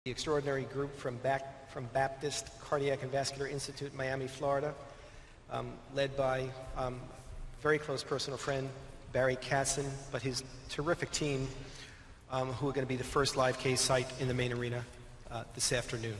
The extraordinary group from Baptist Cardiac and Vascular Institute in Miami, Florida, led by very close personal friend Barry Katzen, but his terrific team, who are going to be the first live case site in the main arena this afternoon.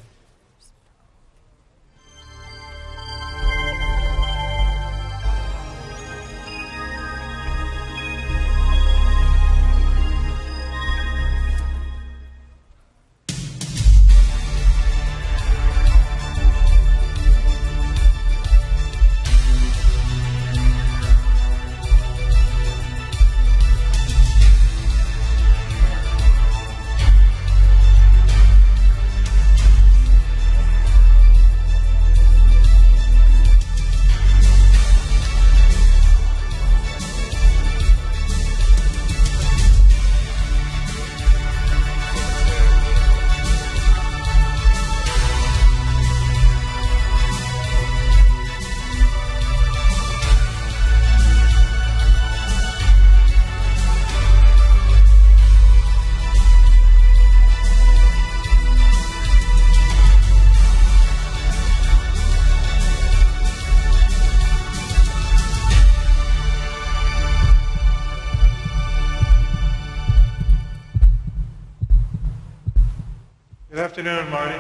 Good afternoon, Marty.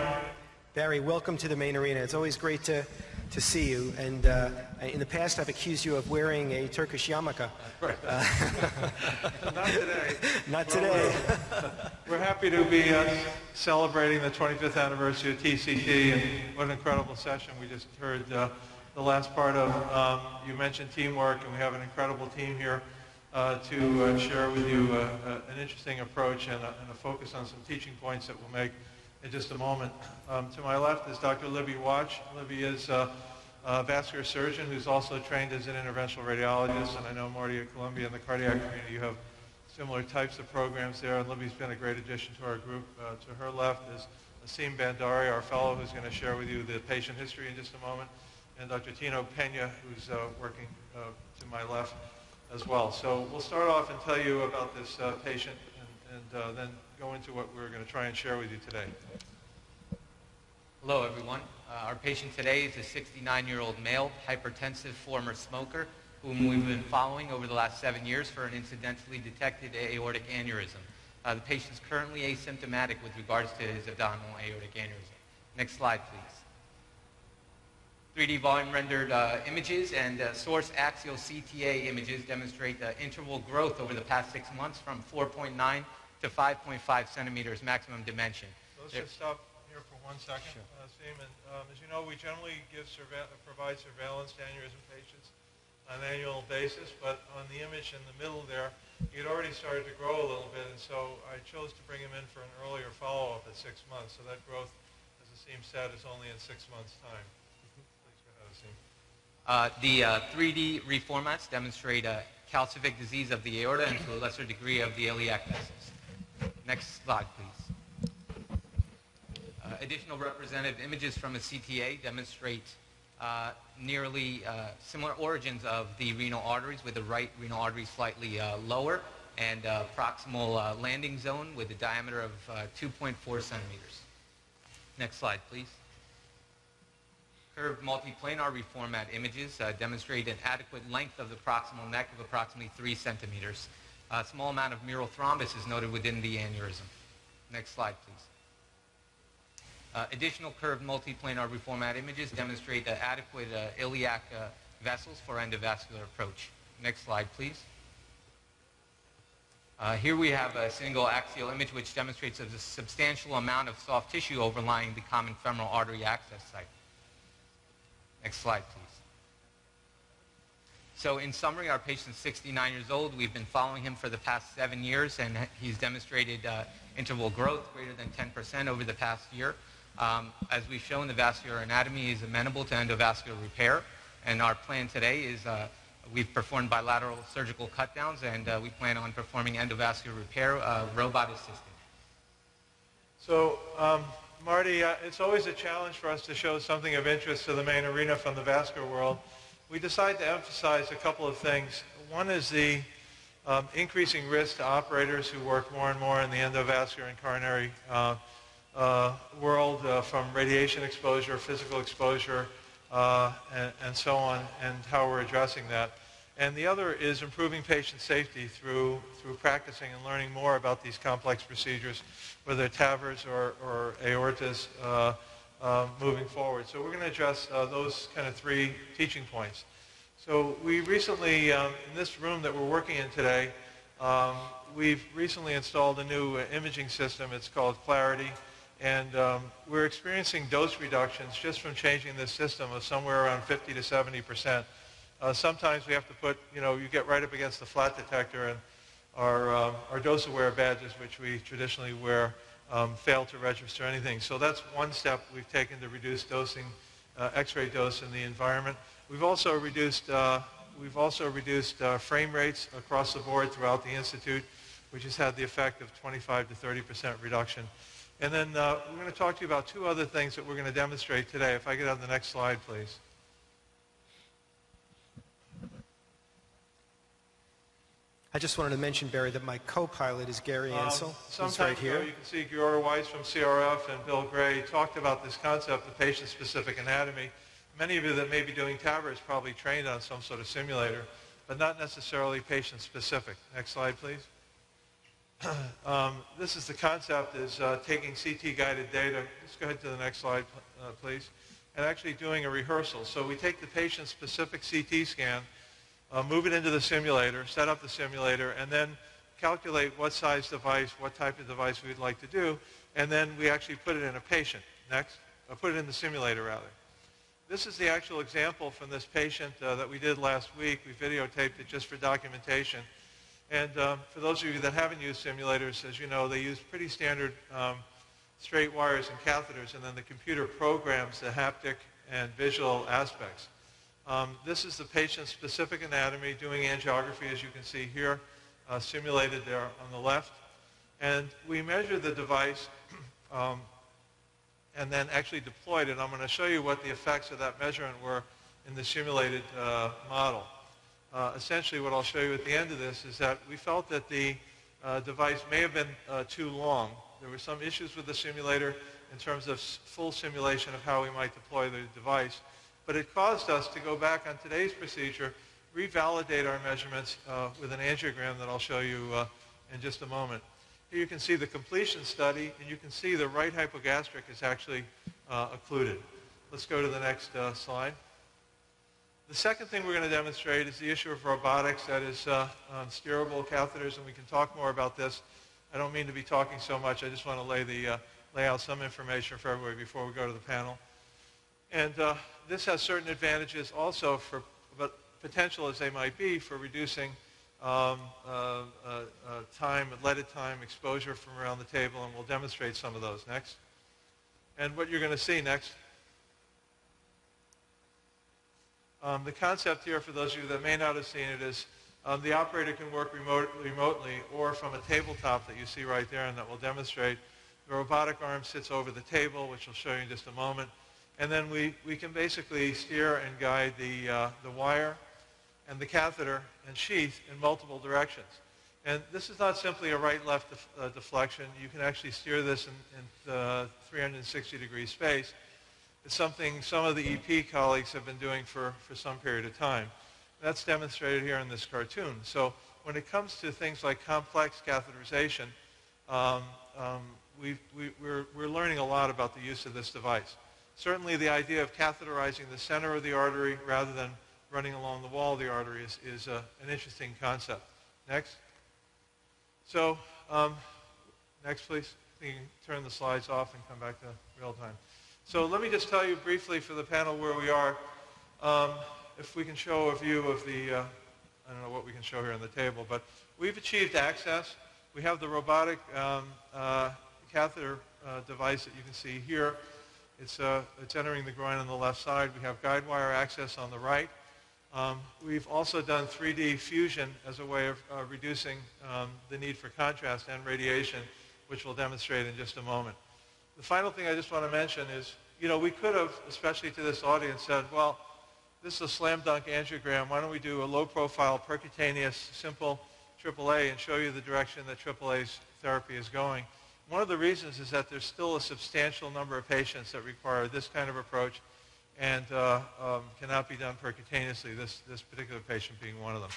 Barry, welcome to the main arena. It's always great to see you. And in the past, I've accused you of wearing a Turkish yarmulke. Not today. Not today. We're happy to be celebrating the 25th anniversary of TCT, and what an incredible session we just heard. The last part of, you mentioned teamwork, and we have an incredible team here to share with you an interesting approach and a focus on some teaching points that we'll make in just a moment. To my left is Dr. Libby Watch. Libby is a vascular surgeon who's also trained as an interventional radiologist, and I know, Marty, at Columbia in the cardiac community you have similar types of programs there, and Libby's been a great addition to our group. To her left is Asim Bandari, our fellow, who's going to share with you the patient history in just a moment, and Dr. Tino Pena, who's working to my left as well. So we'll start off and tell you about this patient and then go into what we're going to try and share with you today. Hello, everyone. Our patient today is a 69-year-old male, hypertensive former smoker, whom we've been following over the last 7 years for an incidentally detected aortic aneurysm. The patient is currently asymptomatic with regards to his abdominal aortic aneurysm. Next slide, please. 3D volume rendered images and source axial CTA images demonstrate interval growth over the past 6 months from 4.9 to 5.5 centimeters maximum dimension. Let's just stop here for 1 second, Sure. Asim. And as you know, we generally provide surveillance to aneurysm patients on an annual basis, but on the image in the middle there, he'd already started to grow a little bit, and so I chose to bring him in for an earlier follow-up at 6 months. So that growth, as Asim said, is only in 6 months' time. The 3D reformats demonstrate calcific disease of the aorta and to a lesser degree of the iliac vessels. Next slide, please. Additional representative images from a CTA demonstrate nearly similar origins of the renal arteries, with the right renal artery slightly lower and proximal landing zone with a diameter of 2.4 centimeters. Next slide, please. Curved multiplanar reformat images demonstrate an adequate length of the proximal neck of approximately 3 centimeters. A small amount of mural thrombus is noted within the aneurysm. Next slide, please. Additional curved multiplanar reformat images demonstrate adequate iliac vessels for endovascular approach. Next slide, please. Here we have a single axial image which demonstrates a substantial amount of soft tissue overlying the common femoral artery access site. Next slide, please. So in summary, our patient is 69 years old. We've been following him for the past 7 years, and he's demonstrated interval growth greater than 10% over the past year. As we've shown, the vascular anatomy is amenable to endovascular repair, and our plan today is we've performed bilateral surgical cut-downs, and we plan on performing endovascular repair robot-assisted. So, Marty, it's always a challenge for us to show something of interest to the main arena from the vascular world. We decided to emphasize a couple of things. One is the increasing risk to operators who work more and more in the endovascular and coronary world from radiation exposure, physical exposure, and so on, and how we're addressing that. And the other is improving patient safety through practicing and learning more about these complex procedures, whether TAVRs or aortas, moving forward. So we're going to address those kind of three teaching points. So we recently, in this room that we're working in today, we've recently installed a new imaging system. It's called Clarity. And we're experiencing dose reductions just from changing this system of somewhere around 50 to 70%. Sometimes we have to put, you get right up against the flat detector, and our dose-aware badges, which we traditionally wear, fail to register anything. So that's one step we've taken to reduce dosing, X-ray dose in the environment. We've also reduced frame rates across the board throughout the Institute, which has had the effect of 25 to 30% reduction. And then we're going to talk to you about two other things that we're going to demonstrate today. If I get on the next slide, please. I just wanted to mention, Barry, that my co-pilot is Gary Ansel. He's right here. You can see Giora Weiss from CRF and Bill Gray talked about this concept of patient-specific anatomy. Many of you that may be doing TAVR is probably trained on some sort of simulator, but not necessarily patient-specific. Next slide, please. This is the concept, is taking CT-guided data. Let's go ahead to the next slide, please. And actually doing a rehearsal. So we take the patient-specific CT scan, move it into the simulator, set up the simulator, and then calculate what size device, what type of device we'd like to do, and then we actually put it in a patient. Next. Put it in the simulator, rather. This is the actual example from this patient that we did last week. We videotaped it just for documentation. And for those of you that haven't used simulators, as you know, they use pretty standard straight wires and catheters, and then the computer programs the haptic and visual aspects. This is the patient-specific anatomy doing angiography, as you can see here, simulated there on the left. And we measured the device and then actually deployed it. I'm going to show you what the effects of that measurement were in the simulated model. Essentially, what I'll show you at the end of this is that we felt that the device may have been too long. There were some issues with the simulator in terms of full simulation of how we might deploy the device. But it caused us to go back on today's procedure, revalidate our measurements with an angiogram that I'll show you in just a moment. Here you can see the completion study, and you can see the right hypogastric is actually occluded. Let's go to the next slide. The second thing we're going to demonstrate is the issue of robotics, that is steerable catheters, and we can talk more about this. I don't mean to be talking so much. I just want to lay out some information for everybody before we go to the panel. And this has certain advantages also, but potential as they might be, for reducing leaded time, exposure from around the table, and we'll demonstrate some of those next. And what you're going to see next. The concept here, for those of you that may not have seen it, is the operator can work remotely or from a tabletop that you see right there and that we'll demonstrate. The robotic arm sits over the table, which I'll show you in just a moment. And then we can basically steer and guide the wire and the catheter and sheath in multiple directions. And this is not simply a right-left deflection. You can actually steer this in 360-degree space. It's something some of the EP colleagues have been doing for some period of time. That's demonstrated here in this cartoon. So when it comes to things like complex catheterization, we're learning a lot about the use of this device. Certainly the idea of catheterizing the center of the artery rather than running along the wall of the artery is an interesting concept. Next. So next, please. You can turn the slides off and come back to real time. So let me just tell you briefly for the panel where we are. If we can show a view of the, I don't know what we can show here on the table, but we've achieved access. We have the robotic catheter device that you can see here. It's entering the groin on the left side. We have guide wire access on the right. We've also done 3D fusion as a way of reducing the need for contrast and radiation, which we'll demonstrate in just a moment. The final thing I just want to mention is, we could have, especially to this audience, said, well, this is a slam dunk angiogram. Why don't we do a low-profile percutaneous simple AAA and show you the direction that AAA's therapy is going. one of the reasons is that there's still a substantial number of patients that require this kind of approach and cannot be done percutaneously, this particular patient being one of them.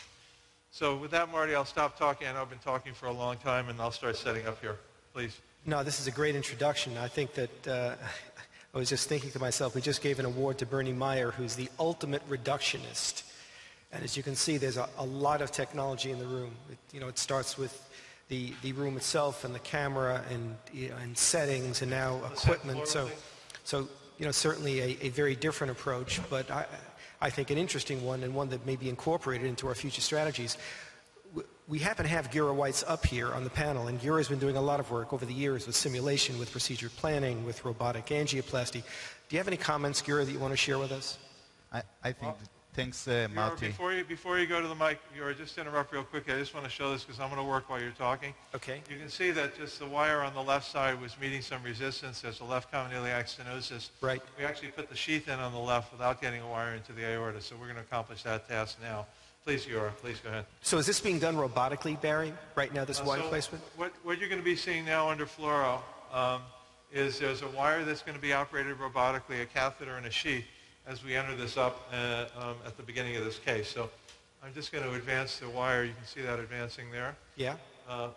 So with that, Marty, I'll stop talking. I know I've been talking for a long time, and I'll start setting up here. Please. No, this is a great introduction. I think that I was just thinking to myself, we just gave an award to Bernie Meyer, who's the ultimate reductionist. And as you can see, there's a lot of technology in the room. It starts with the room itself and the camera and settings and now equipment. So certainly a very different approach, but I think an interesting one and one that may be incorporated into our future strategies. We happen to have Gura Weitz up here on the panel, and Gura's been doing a lot of work over the years with simulation, with procedure planning, with robotic angioplasty. Do you have any comments, Gura, that you want to share with us? I think, thanks, Marty. Before you go to the mic, Gura, just interrupt real quickly. I just want to show this because I'm going to work while you're talking. Okay. You can see that just the wire on the left side was meeting some resistance. There's a left common iliac stenosis. Right. We actually put the sheath in on the left without getting a wire into the aorta, so we're going to accomplish that task now. Please, Gura, please go ahead. So is this being done robotically, Barry, right now, this wire placement? What you're going to be seeing now under fluoro is there's a wire that's going to be operated robotically, a catheter and a sheath, as we enter this up at the beginning of this case. So I'm just going to advance the wire. You can see that advancing there. Yeah.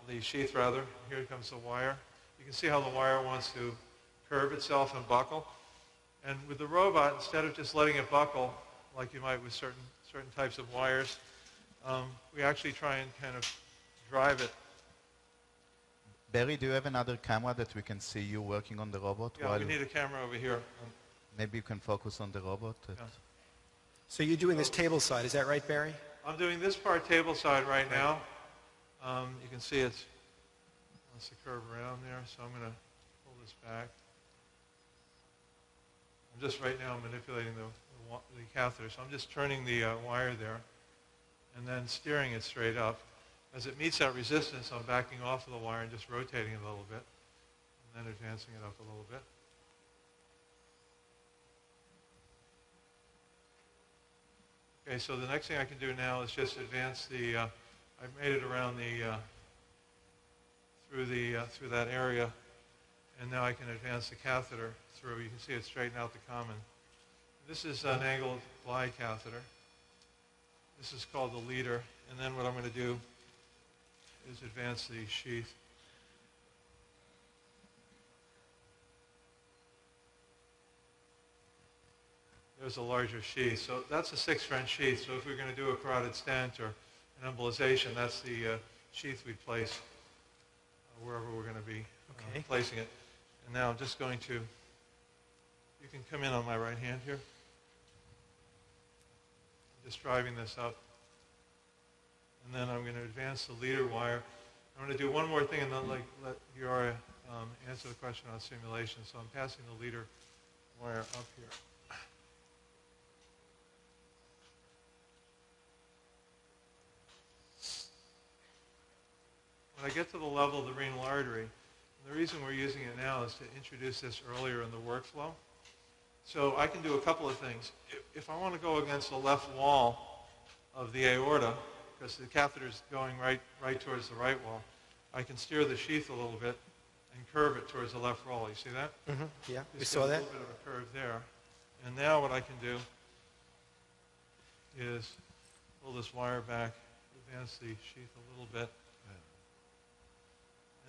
The sheath, rather. Here comes the wire. You can see how the wire wants to curve itself and buckle. And with the robot, instead of just letting it buckle, like you might with certain types of wires, we actually try and kind of drive it. Barry, do you have another camera that we can see you working on the robot? Yeah, we need a camera over here. Maybe you can focus on the robot. Yeah. So you're doing this table side, is that right, Barry? I'm doing this part table side right now. You can see wants to curve around there, so I'm going to pull this back. I'm just right now manipulating the catheter, so I'm just turning the wire there and then steering it straight up. As it meets that resistance, I'm backing off of the wire and just rotating it a little bit and then advancing it up a little bit. Okay, so the next thing I can do now is just advance the, I've made it around through that area, and now I can advance the catheter through. You can see it straighten out the common. This is an angled glide catheter. This is called the leader, and then what I'm going to do is advance the sheath. There's a larger sheath. So that's a 6 French sheath. So if we're going to do a carotid stent or an embolization, that's the sheath we'd place wherever we're going to be placing it. And now I'm just going to, you can come in on my right hand here. I'm just driving this up. And then I'm going to advance the leader wire. I'm going to do one more thing and then let Giora answer the question on simulation. So I'm passing the leader wire up here. When I get to the level of the renal artery, the reason we're using it now is to introduce this earlier in the workflow. So I can do a couple of things. If I want to go against the left wall of the aorta, because the catheter is going right towards the right wall, I can steer the sheath a little bit and curve it towards the left wall. You see that? Mm-hmm. Yeah, we Just saw that. a little bit of a curve there. And now what I can do is pull this wire back, advance the sheath a little bit,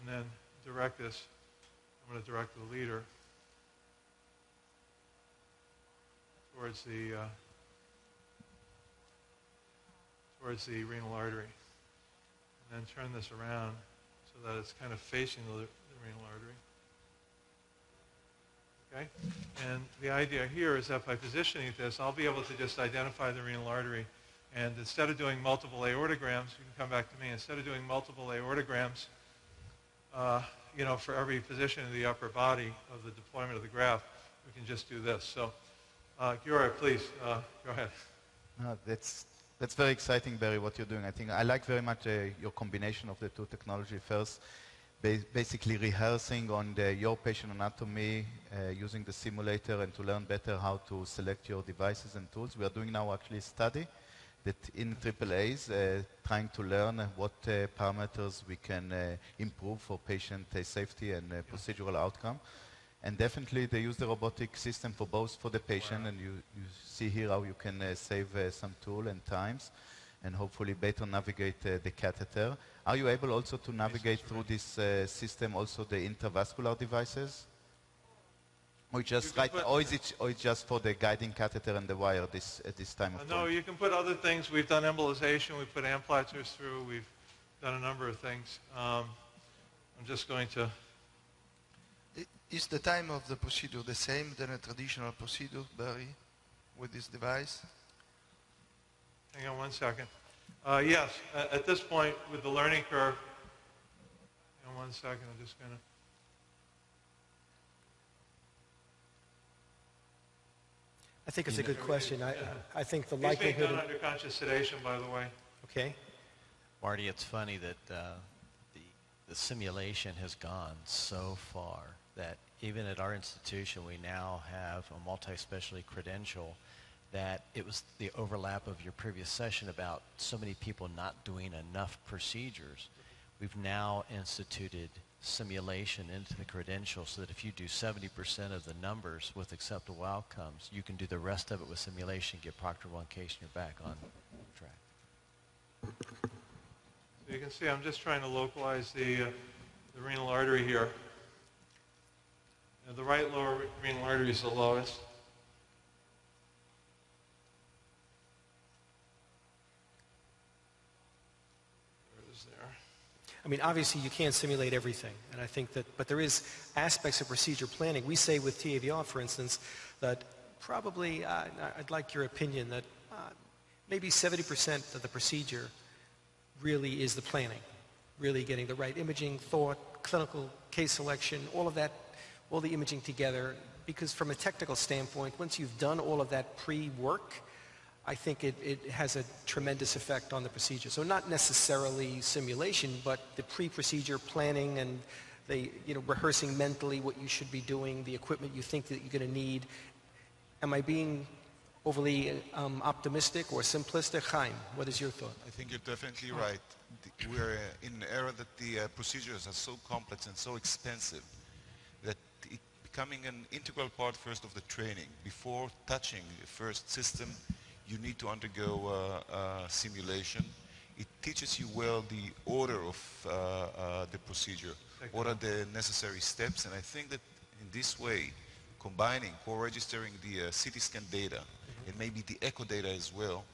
and then direct this. I'm going to direct the leader towards the renal artery, and then turn this around so that it's kind of facing the renal artery. Okay? And the idea here is that by positioning this, I'll be able to just identify the renal artery, and instead of doing multiple aortograms, you can come back to me, instead of doing multiple aortograms, for every position in the upper body of the deployment of the graft, we can just do this. So, Giora, please, go ahead. That's very exciting, Barry, what you're doing. I think I like very much your combination of the two technology. First, basically rehearsing on your patient anatomy, using the simulator and to learn better how to select your devices and tools. We are doing now actually a study that in AAAs, trying to learn what parameters we can improve for patient safety and procedural outcome. And definitely they use the robotic system for both for the patient, and you see here how you can save some tool and times, and hopefully better navigate the catheter. Are you able also to navigate through this system also the intravascular devices? Or just or is it just for the guiding catheter and the wire at this time of No, point? you can put other things. We've done embolization. We've put amplificers through. We've done a number of things. I'm just going to... Is the time of the procedure the same than a traditional procedure, Barry, with this device? Hang on one second. Yes, at this point with the learning curve, hang on one second, I'm just going to... I think it's a good question. I think the He's being likelihood... done under conscious sedation, by the way. Okay. Marty, it's funny that the simulation has gone so far that even at our institution we now have a multi-specialty credential that it was the overlap of your previous session about so many people not doing enough procedures. We've now instituted simulation into the credential so that if you do 70% of the numbers with acceptable outcomes, you can do the rest of it with simulation, get Proctor I case, and you're back on track. So you can see I'm just trying to localize the renal artery here. The right lower renal artery is the lowest. I mean, obviously you can't simulate everything, and I think that, but there is aspects of procedure planning. We say with TAVR, for instance, that probably, I'd like your opinion, that maybe 70% of the procedure really is the planning, really getting the right imaging, thought, clinical case selection, all of that, all the imaging together, because from a technical standpoint, once you've done all of that pre-work, I think it has a tremendous effect on the procedure. So not necessarily simulation, but the pre-procedure planning and the, rehearsing mentally what you should be doing, the equipment you think that you're going to need. Am I being overly optimistic or simplistic? Chaim, what is your thought? I think you're definitely right. We're in an era that the procedures are so complex and so expensive that it becoming an integral part first of the training. Before touching the first system, you need to undergo simulation. It teaches you well the order of the procedure. What are the necessary steps? And I think that in this way, combining, co-registering the CT scan data and maybe the echo data as well,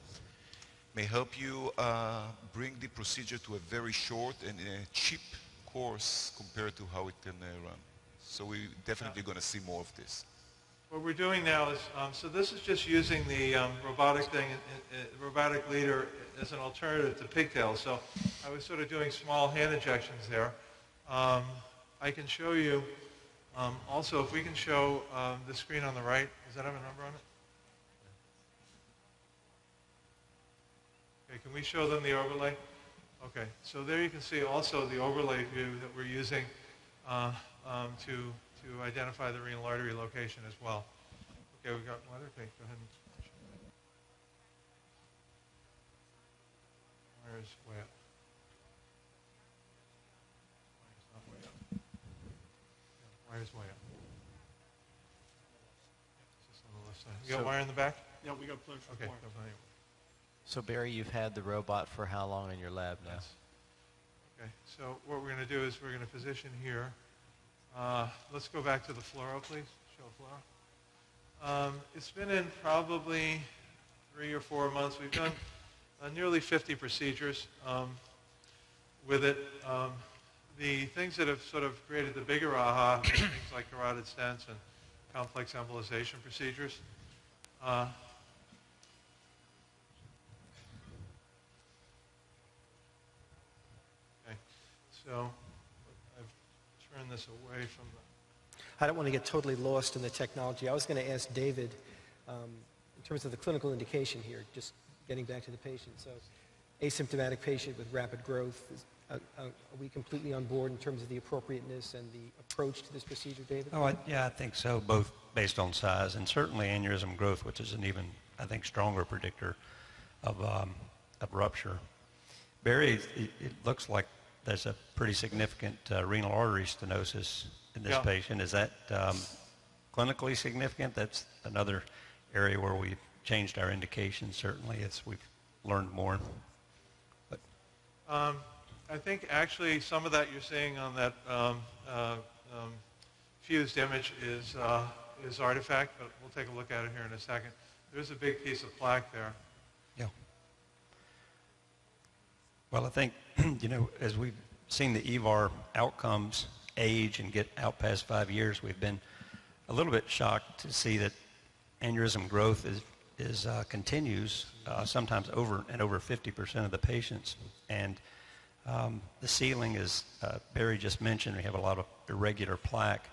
may help you bring the procedure to a very short and cheap course compared to how it can run. So we're definitely going to see more of this. What we're doing now is, so this is just using the robotic leader as an alternative to pigtails. So I was sort of doing small hand injections there. I can show you, also if we can show the screen on the right, does that have a number on it? Okay, can we show them the overlay? Okay, so there you can see also the overlay view that we're using to identify the renal artery location as well. Okay, we've got one other thing. Go ahead and show that. Wire's way up. Wire's not way up. Yeah, wire's way up. Yeah, just on the left side. You got wire in the back? Yeah, we got plenty of Okay. wire. So Barry, you've had the robot for how long in your lab now? Yes. Okay, so what we're going to do is we're going to position here. Let's go back to the fluoro, please. Show fluoro. It's been in probably 3 or 4 months. We've done nearly 50 procedures with it. The things that have sort of created the bigger aha are things like carotid stents and complex embolization procedures. Okay, so I've turned this away from the... I don't want to get totally lost in the technology. I was going to ask David, in terms of the clinical indication here, just getting back to the patient. So asymptomatic patient with rapid growth, are we completely on board in terms of the appropriateness and the approach to this procedure, David? Oh, yeah, I think so, both based on size and certainly aneurysm growth, which is an even, I think, stronger predictor. of rupture. Barry, it looks like there's a pretty significant renal artery stenosis in this patient. Is that clinically significant? That's another area where we've changed our indication, certainly, as we've learned more. But I think actually some of that you're seeing on that fused image is artifact, but we'll take a look at it here in a second. There's a big piece of plaque there. yeah. Well, I think, as we've seen the EVAR outcomes age and get out past 5 years, we've been a little bit shocked to see that aneurysm growth continues, sometimes over 50% of the patients. And the ceiling, is Barry just mentioned, we have a lot of irregular plaque,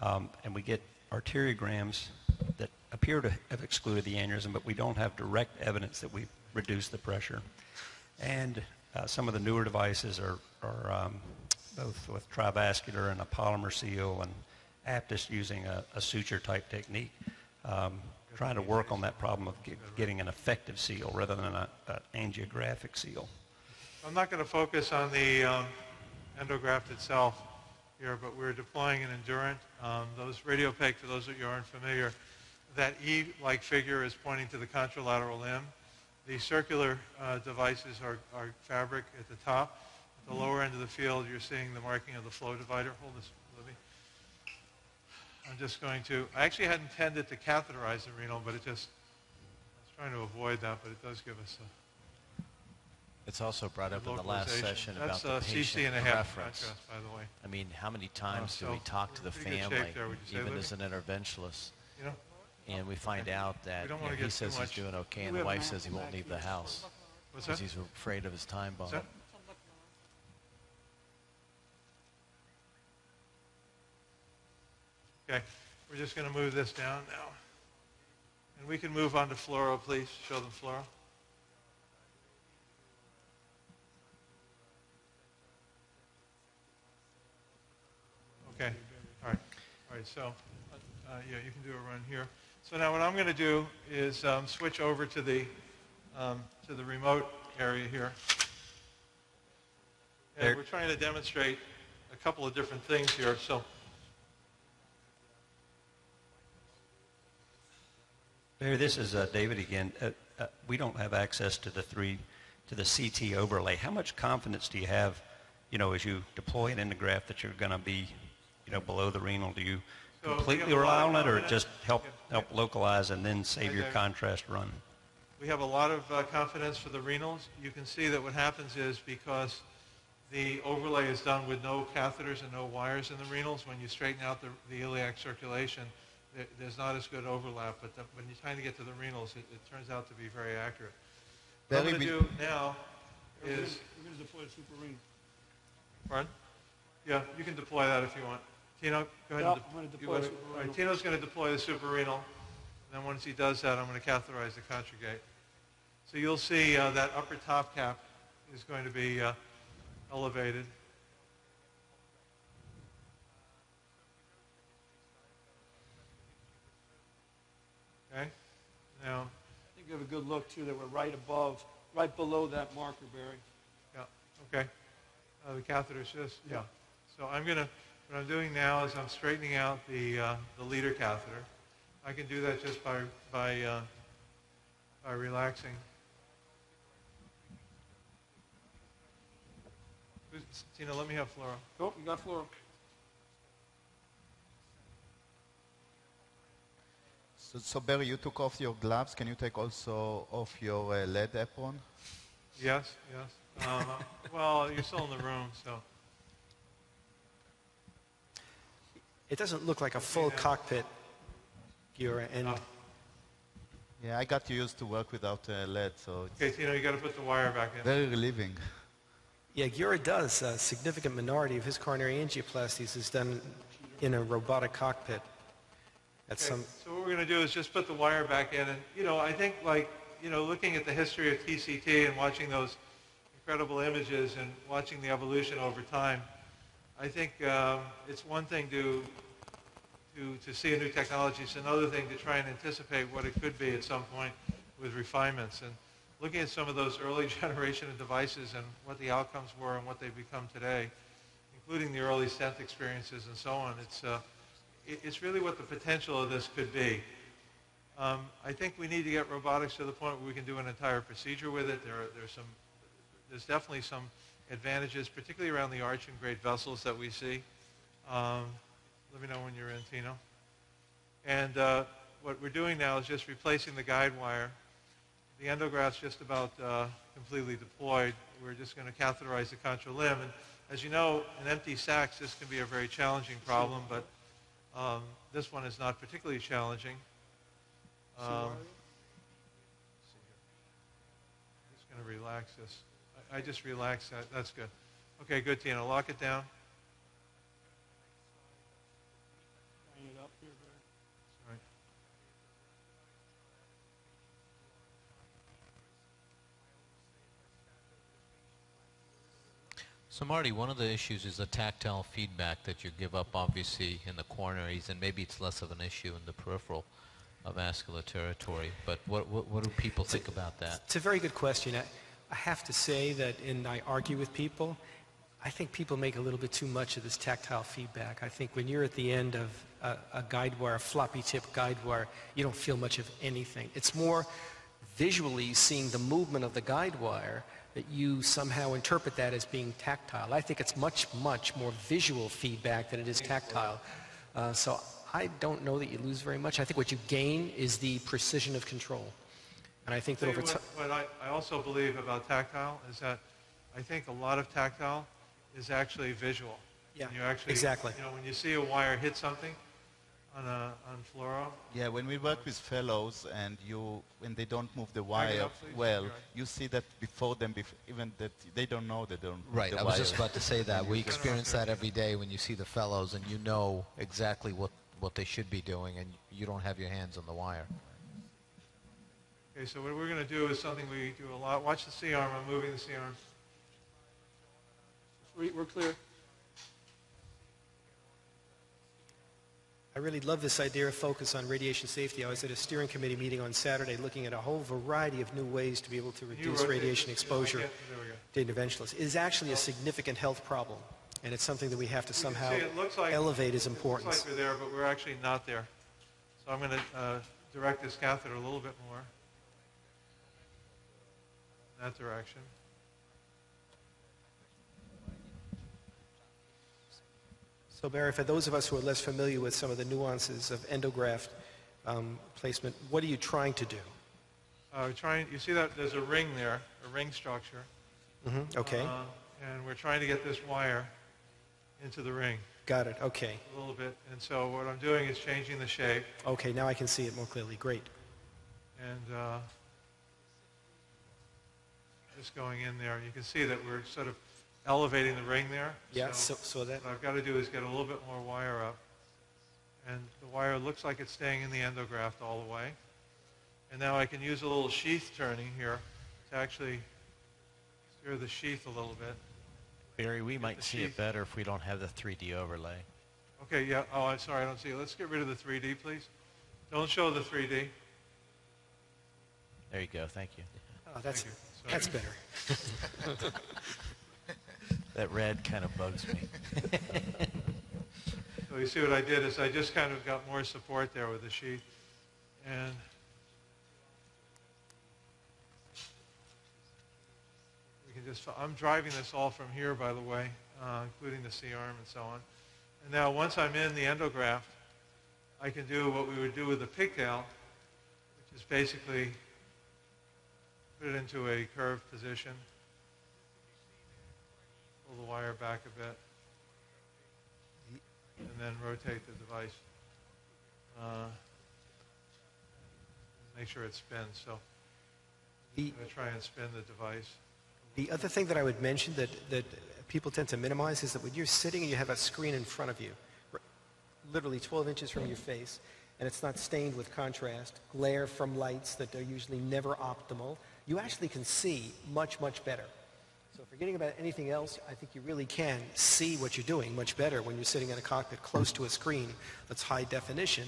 and we get arteriograms that appear to have excluded the aneurysm, but we don't have direct evidence that we've reduced the pressure. And some of the newer devices are both with Trivascular and a polymer seal, and Aptus using a suture-type technique, trying to work on that problem of getting an effective seal rather than an angiographic seal. I'm not going to focus on the endograft itself here, but we're deploying an Endurant. Those radiopaque, for those of you who aren't familiar, that E-like figure is pointing to the contralateral limb. The circular devices are fabric at the top. At the lower end of the field, you're seeing the marking of the flow divider. Hold this, Libby. I'm just going to, I actually hadn't intended to catheterize the renal, but I was trying to avoid that, but it does give us a It's also brought up in the last localization. session about That's the patient CC and a half preference. contrast, by the way. I mean, how many times do so we talk to the we're in pretty good family, shape there, would you say, even Libby? as an interventionalist, You know? and we find out that We don't wanna he get says too he's much- doing okay, and the wife says he won't leave the house What's because that? he's afraid of his time bomb. What's that? Okay, we're just going to move this down now. And we can move on to fluoro, please. Show them fluoro. Okay, all right. All right, so yeah, you can do a run here. So now what I'm going to do is switch over to the remote area here. And we're trying to demonstrate a couple of different things here. So Barry, this is David again. We don't have access to the CT overlay. How much confidence do you have, as you deploy an endograft, that you're going to be, below the renal? Do you So we completely have a rely lot on of it, or confidence. just help localize and then save your Okay. contrast run? we have a lot of confidence for the renals. You can see that what happens is, because the overlay is done with no catheters and no wires in the renals, when you straighten out the iliac circulation, there's not as good overlap. But when you're trying to get to the renals, it turns out to be very accurate. What I'm going to do now is... We're going to deploy a super renal. Pardon? Yeah, you can deploy that if you want. Tino, go ahead. Yeah, I'm gonna deploy the All suprarenal. right, Tino's going to deploy the suprarenal. And then once he does that, I'm going to catheterize the conjugate. So you'll see that upper top cap is going to be elevated. Okay. Now, I think you have a good look, too, that we're right below that marker, Barry. yeah, okay. The catheter's just, yeah. So what I'm doing now is I'm straightening out the leader catheter. I can do that just by relaxing. Tina, let me have fluoro. Oh, you got fluoro. So Barry, you took off your gloves. Can you take also off your lead apron? Yes, yes. Well, you're still in the room, so. It doesn't look like a full cockpit, Giora, and Yeah, I got used to work without lead, so it's Okay, Tina, you got to put the wire back in. very relieving. yeah, Giora does. A significant minority of his coronary angioplasties is done in a robotic cockpit. At Okay, some, so what we're going to do is just put the wire back in. And, I think, looking at the history of TCT and watching those incredible images and watching the evolution over time, I think it's one thing to see a new technology. It's another thing to try and anticipate what it could be at some point with refinements. And looking at some of those early generation of devices and what the outcomes were and what they've become today, including the early stent experiences and so on, it's really what the potential of this could be. I think we need to get robotics to the point where we can do an entire procedure with it. There's definitely some advantages, particularly around the arch and great vessels that we see. Let me know when you're in, Tino. And what we're doing now is just replacing the guide wire. The endograft's just about completely deployed. We're just going to catheterize the contra limb. And as you know, in empty sacks, this can be a very challenging problem, but this one is not particularly challenging. I'm just going to relax this. I just relaxed that. That's good. Okay, good, Tino. Lock it down. Bring it up here, Barry. All right. So Marty, one of the issues is the tactile feedback that you give up obviously in the coronaries, and maybe it's less of an issue in the peripheral vascular territory, but what do people think about that? It's a very good question. I have to say that, and I argue with people, I think people make a little bit too much of this tactile feedback. I think when you're at the end of a guide wire, a floppy tip guide wire, you don't feel much of anything. It's more visually seeing the movement of the guide wire that you somehow interpret that as being tactile. I think it's much, much more visual feedback than it is tactile. So I don't know that you lose very much. I think what you gain is the precision of control. And I think that over time... What I also believe about tactile is that I think a lot of tactile is actually visual. Yeah, you actually, exactly. You know, when you see a wire hit something on fluoro. Yeah, when we work with fellows and when they don't move the wire well, you see that before them, even that they don't know they don't move Right, the I was wire. just about to say that. We experience that every day when you see the fellows and you know exactly what they should be doing and you don't have your hands on the wire. Okay, so what we're going to do is something we do a lot. Watch the C-arm. I'm moving the C-arm. We're clear. I really love this idea of focus on radiation safety. I was at a steering committee meeting on Saturday looking at a whole variety of new ways to be able to reduce radiation exposure to interventionalists. It is actually a significant health problem, and it's something that we have to somehow elevate as importance. It looks like we're there, but we're actually not there. So I'm going to direct this catheter a little bit more in that direction. So Barry, for those of us who are less familiar with some of the nuances of endograft placement, what are you trying to do? You see that there's a ring there, a ring structure. Mm-hmm. Okay. And we're trying to get this wire into the ring. Got it. Okay. A little bit. And so what I'm doing is changing the shape. Okay, now I can see it more clearly. Great. And just going in there. You can see that we're sort of elevating the ring there. Yeah, so that... What I've got to do is get a little bit more wire up. And the wire looks like it's staying in the endograft all the way. And now I can use a little sheath turning here to actually steer the sheath a little bit. Barry, we might see it better if we don't have the 3D overlay. Okay, yeah. Oh, I'm sorry, I don't see it. Let's get rid of the 3D, please. Don't show the 3D. There you go. Thank you. Oh, that's better. That red kind of bugs me. So you see what I did is I just kind of got more support there with the sheath. And we can just, I'm driving this all from here, by the way, including the C-arm and so on. And now once I'm in the endograft, I can do what we would do with the pigtail, which is basically put it into a curved position. Pull the wire back a bit, and then rotate the device. Make sure it spins. So I'm going to try and spin the device. The other thing that I would mention that people tend to minimize is that when you're sitting and you have a screen in front of you, literally 12 inches from your face, and it's not stained with contrast, glare from lights that are usually never optimal, you actually can see much, much better. So forgetting about anything else, I think you really can see what you're doing much better when you're sitting in a cockpit close to a screen that's high definition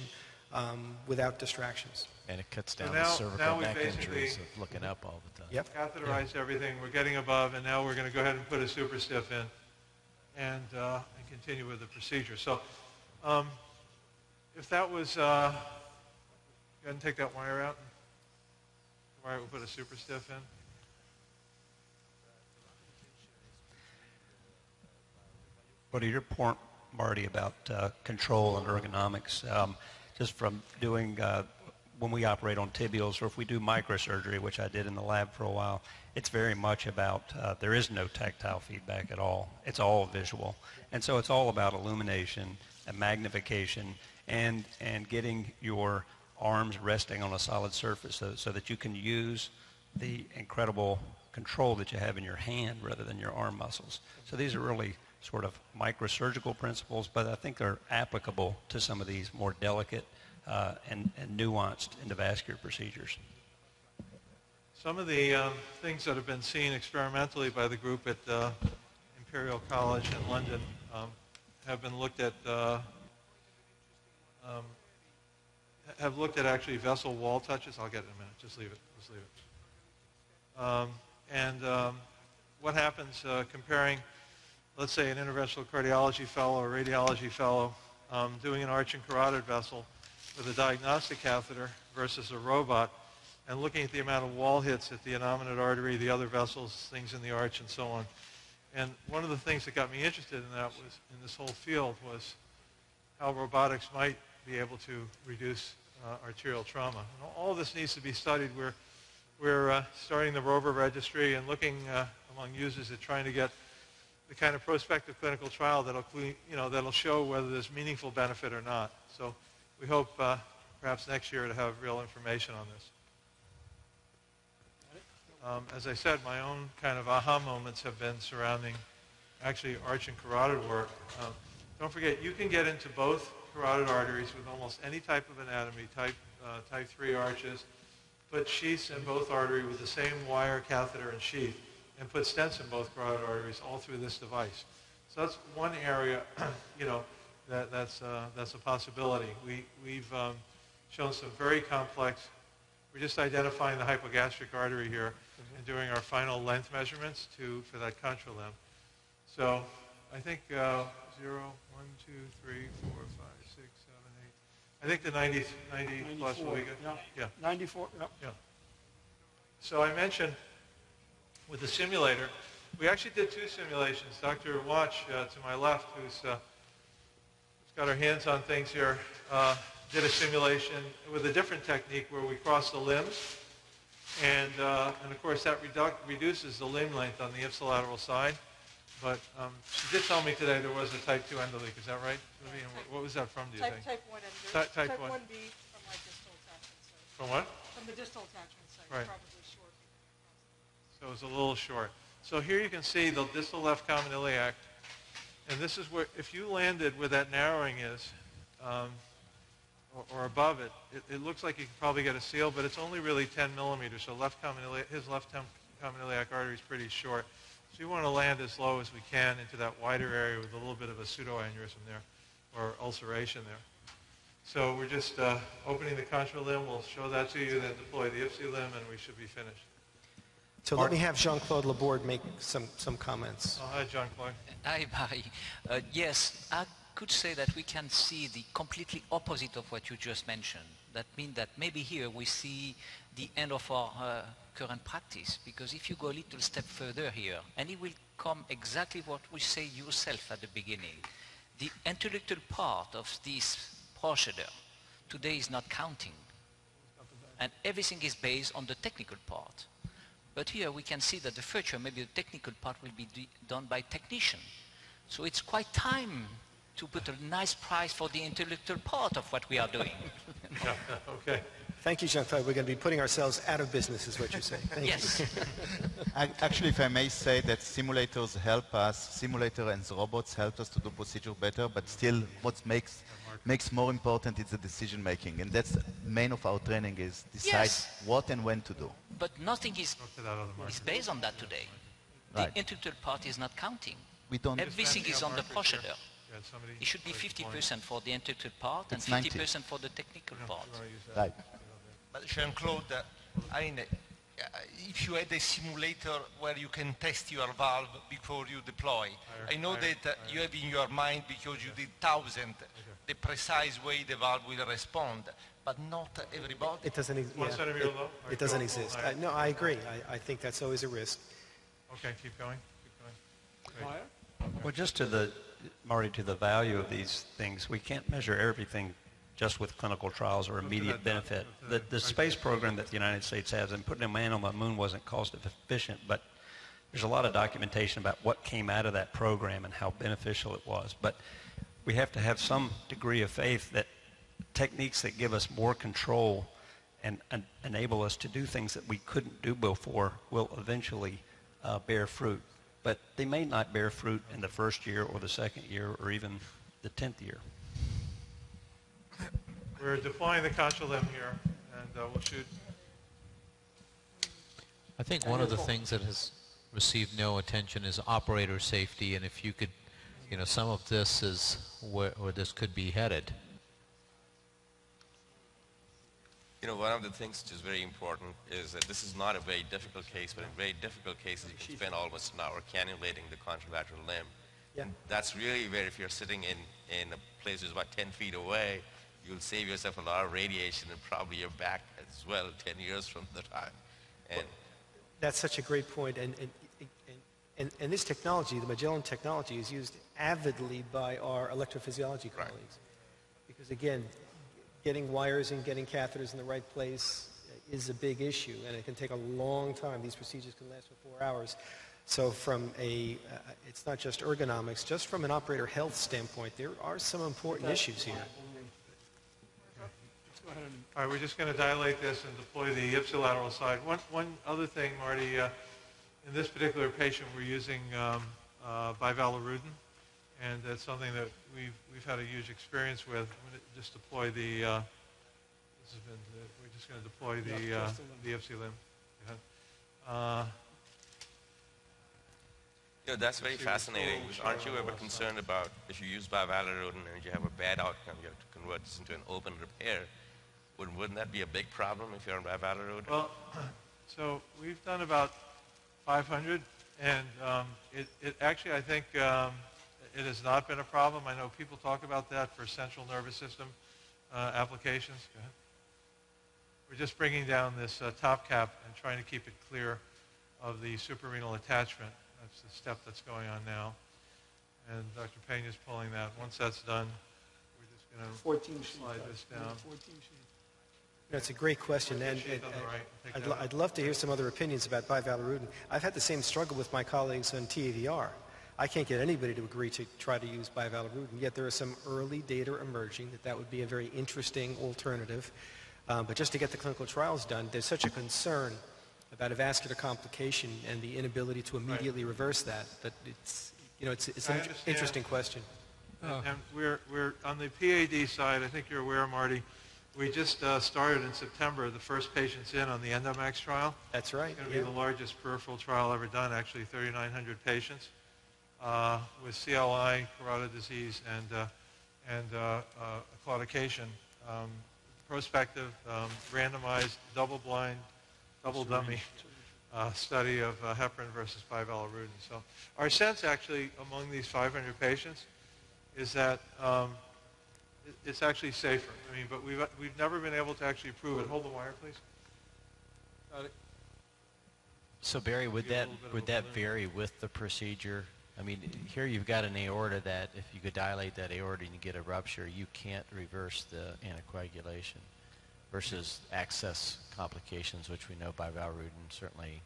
without distractions. And it cuts So down now- the cervical now we neck basically- injuries of looking up all the time. Yep. Catheterize everything. We're getting above, and now we're going to go ahead and put a super stiff in and continue with the procedure. So if that was, go ahead and take that wire out. The wire, we'll put a super stiff in. What are your point, Marty, about control and ergonomics? Just from doing, when we operate on tibials, or if we do microsurgery, which I did in the lab for a while, it's very much about, there is no tactile feedback at all. It's all visual. And so it's all about illumination and magnification and getting your arms resting on a solid surface so that you can use the incredible control that you have in your hand rather than your arm muscles. So these are really sort of microsurgical principles, but I think they're applicable to some of these more delicate and nuanced endovascular procedures. Some of the things that have been seen experimentally by the group at Imperial College in London have been looked at, have looked at actually vessel wall touches. I'll get it in a minute. Just leave it. Just leave it. What happens comparing, let's say, an interventional cardiology fellow or radiology fellow doing an arch and carotid vessel with a diagnostic catheter versus a robot, and looking at the amount of wall hits at the innominate artery, the other vessels, things in the arch, and so on. And one of the things that got me interested in that was, in this whole field, was how robotics might be able to reduce arterial trauma. And all of this needs to be studied. We're starting the ROVR registry and looking among users at trying to get the kind of prospective clinical trial that'll show whether there's meaningful benefit or not. So we hope perhaps next year to have real information on this. As I said, my own kind of aha moments have been surrounding actually arch and carotid work. Don't forget, you can get into both carotid arteries with almost any type of anatomy, type 3 arches, put sheaths in both arteries with the same wire, catheter, and sheath, and put stents in both carotid arteries all through this device. So that's one area, that's a possibility. We've shown some very complex. We're just identifying the hypogastric artery here and doing our final length measurements for that contralimb. So I think 0, 1, 2, 3, 4, 5, 6, 7, 8. I think the 90 plus will be good. Yeah. 94. Yeah. Yeah. So I mentioned with the simulator, we actually did 2 simulations. Dr. Watch to my left, who's got her hands on things here, did a simulation with a different technique where we cross the limbs. And of course, that reduces the limb length on the ipsilateral side. But she did tell me today there was a type 2 endoleak. Is that right, Vivian? What was that from, do you think? Type 1 endoleak. Type 1. Type 1B from like distal attachment site. From what? From the distal attachment site. Right. Probably short. So it was a little short. So here you can see the distal left common iliac. And this is where, if you landed where that narrowing is, or above it, it looks like you can probably get a seal, but it's only really 10 millimeters. So his left common iliac artery is pretty short. So you want to land as low as we can into that wider area with a little bit of a pseudoaneurysm there, or ulceration there. So we're just opening the contralimb. We'll show that to you, then deploy the ipsilimb, and we should be finished. So let me have Jean-Claude Laborde make some comments. Oh, hi, Jean-Claude. Hi, Barry. Yes, I could say that we can see the completely opposite of what you just mentioned. That means that maybe here we see the end of our current practice, because if you go a little step further here, and it will come exactly what we say yourself at the beginning, the intellectual part of this procedure today is not counting. And everything is based on the technical part. But here we can see that the future, maybe the technical part will be done by technician. So it's quite time to put a nice price for the intellectual part of what we are doing. Yeah, okay. Thank you, Jean-Claude. We're going to be putting ourselves out of business, is what you're saying. Thank Yes. you. Actually, if I may say that simulators help us, simulator and robots help us to do procedure better, but still what makes more important is the decision making. And that's the main of our training, is decide Yes. what and when to do. But nothing is Is based on that today. Right. The intellectual part is not counting. We don't. Everything is on the procedure. You had somebody It should be place a point. 50% for the intellectual part and It's 90. 50% for the technical part. You wanna use that? Right. But Jean-Claude, I mean, if you had a simulator where you can test your valve before you deploy, I know that you have in your mind, because you did thousands, the precise way the valve will respond, but not everybody. It doesn't, it doesn't exist. No, I agree. I think that's always a risk. Okay, keep going. Great. Well, just to the, Marty, to the value of these things, we can't measure everything just with clinical trials or immediate benefit. The space program that the United States has, and putting a man on the moon wasn't cost efficient, but there's a lot of documentation about what came out of that program and how beneficial it was. But we have to have some degree of faith that techniques that give us more control and enable us to do things that we couldn't do before will eventually bear fruit. But they may not bear fruit in the first year or the second year or even the 10th year. We're deploying the contra limb here, and we'll shoot. I think one of the things that has received no attention is operator safety, and if you could, you know, some of this is where this could be headed. You know, one of the things which is very important is that this is not a very difficult case, but in very difficult cases you can spend almost an hour cannulating the contralateral limb. Yeah. That's really where, if you're sitting in a place that's about 10 feet away, you'll save yourself a lot of radiation and probably your back as well 10 years from the time. And that's such a great point. And this technology, the Magellan technology, is used avidly by our electrophysiology colleagues. Because again, getting wires and getting catheters in the right place is a big issue, and it can take a long time. These procedures can last for 4 hours. So from a, it's not just ergonomics, just from an operator health standpoint, there are some important issues here. All right, we're just going to dilate this and deploy the ipsilateral side. One other thing, Marty, in this particular patient, we're using bivalirudin, and that's something that we've had a huge experience with. I'm going to just deploy the. We're just going to deploy the ipsilim. You know, that's very fascinating. Aren't you ever concerned about if you use bivalirudin and you have a bad outcome, you have to convert this into an open repair? Wouldn't that be a big problem if you're on bivalirudin? Well, so we've done about 500, and it actually, I think, it has not been a problem. I know people talk about that for central nervous system applications. Go ahead. We're just bringing down this top cap and trying to keep it clear of the suprarenal attachment. That's the step that's going on now. And Dr. Pena's pulling that. Once that's done, we're just going to slide this down. That's a great question, and I'd love to hear some other opinions about bivalirudin. I've had the same struggle with my colleagues on TAVR. I can't get anybody to agree to try to use bivalirudin, yet there are some early data emerging that would be a very interesting alternative. But just to get the clinical trials done, there's such a concern about a vascular complication and the inability to immediately reverse that. But it's, you know, it's an interesting question. And we're on the PAD side. I think you're aware, Marty. We just started in September. The first patients in on the Endomax trial. That's right. It's going to be the largest peripheral trial ever done. Actually, 3,900 patients with CLI, carotid disease, and claudication. Prospective, randomized, double-blind, double-dummy study of heparin versus bivalirudin. So our sense, actually, among these 500 patients, is that it's actually safer. I mean, but we've never been able to actually prove it. Hold the wire, please. Got it. So Barry, would that vary with the procedure? I mean, here you've got an aorta that if you could dilate that aorta and you get a rupture, you can't reverse the anticoagulation versus access complications, which we know bivalirudin certainly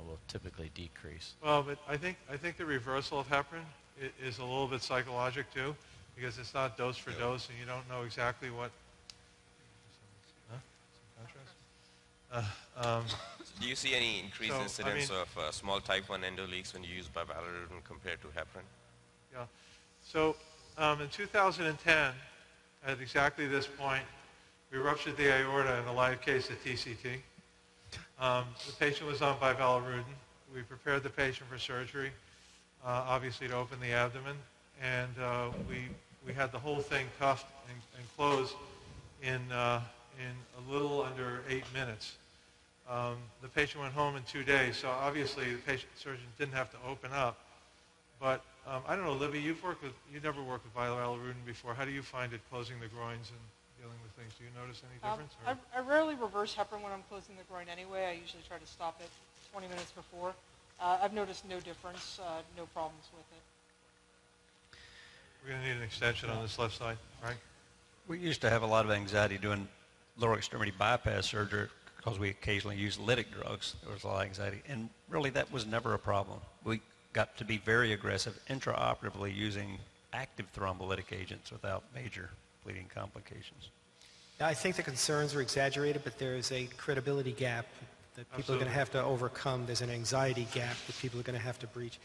will typically decrease. Well, but I think the reversal of heparin is a little bit psychologic too, because it's not dose for dose, and you don't know exactly what. Do you see any increased incidence of small type 1 endoleaks when you use bivalirudin compared to heparin? Yeah. So in 2010, at exactly this point, we ruptured the aorta in a live case at TCT. The patient was on bivalirudin. We prepared the patient for surgery, obviously to open the abdomen, and we had the whole thing cuffed and closed in in a little under 8 minutes. The patient went home in 2 days, so obviously the surgeon didn't have to open up. But I don't know, Libby, you never worked with bivalirudin before. How do you find it closing the groins and dealing with things? Do you notice any difference? I rarely reverse heparin when I'm closing the groin anyway. I usually try to stop it 20 minutes before. I've noticed no difference, no problems with it. We're going to need an extension on this left side, right? We used to have a lot of anxiety doing lower extremity bypass surgery because we occasionally used lytic drugs. There was a lot of anxiety, and really that was never a problem. We got to be very aggressive intraoperatively using active thrombolytic agents without major bleeding complications. I think the concerns are exaggerated, but there is a credibility gap that people are going to have to overcome. There's an anxiety gap that people are going to have to breach.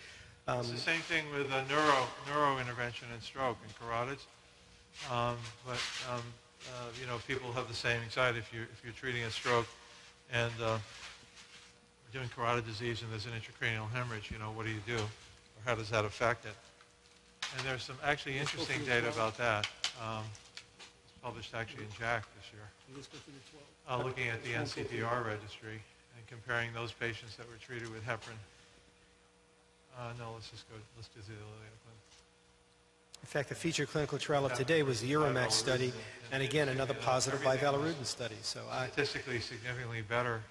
It's the same thing with neuro intervention in stroke and carotids. You know, people have the same anxiety if you're treating a stroke and doing carotid disease and there's an intracranial hemorrhage. You know, what do you do, or how does that affect it? And there's some actually interesting data about that. It's published actually in JACC this year, looking at the NCDR registry and comparing those patients that were treated with heparin. No, let's do the clinic. In fact, the featured clinical trial of today was the Euromax study, and again, another positive bivalirudin study. So statistically significantly better.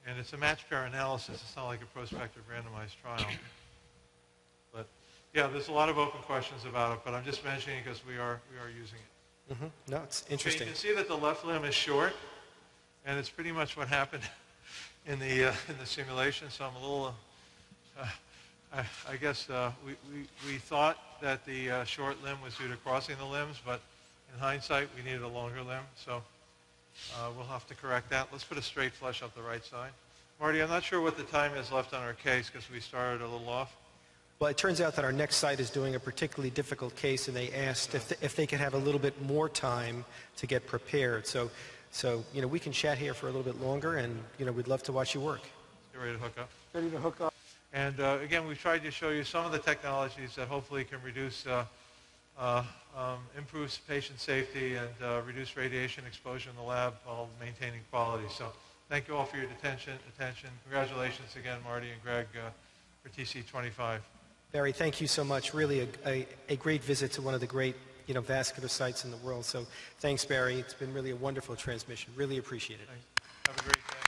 And it's a match pair analysis. It's not like a prospective randomized trial. But yeah, there's a lot of open questions about it, but I'm just mentioning it because we are using it. Mm-hmm. No, it's interesting. Okay, you can see that the left limb is short, and it's pretty much what happened in the simulation. So I'm a little, I guess we thought that the short limb was due to crossing the limbs, but in hindsight, we needed a longer limb. So we'll have to correct that. Let's put a straight flush up the right side. Marty, I'm not sure what the time is left on our case because we started a little off. Well, it turns out that our next site is doing a particularly difficult case, and they asked if they could have a little bit more time to get prepared. So you know, we can chat here for a little bit longer, and you know, we'd love to watch you work. Get ready to hook up. Ready to hook up. And again, we've tried to show you some of the technologies that hopefully can reduce, improve patient safety and reduce radiation exposure in the lab while maintaining quality. So thank you all for your attention. Congratulations again, Marty and Greg, for TC25. Barry, thank you so much. Really a great visit to one of the great, you know, vascular sites in the world. So thanks, Barry. It's been really a wonderful transmission. Really appreciate it. Thanks. Have a great day.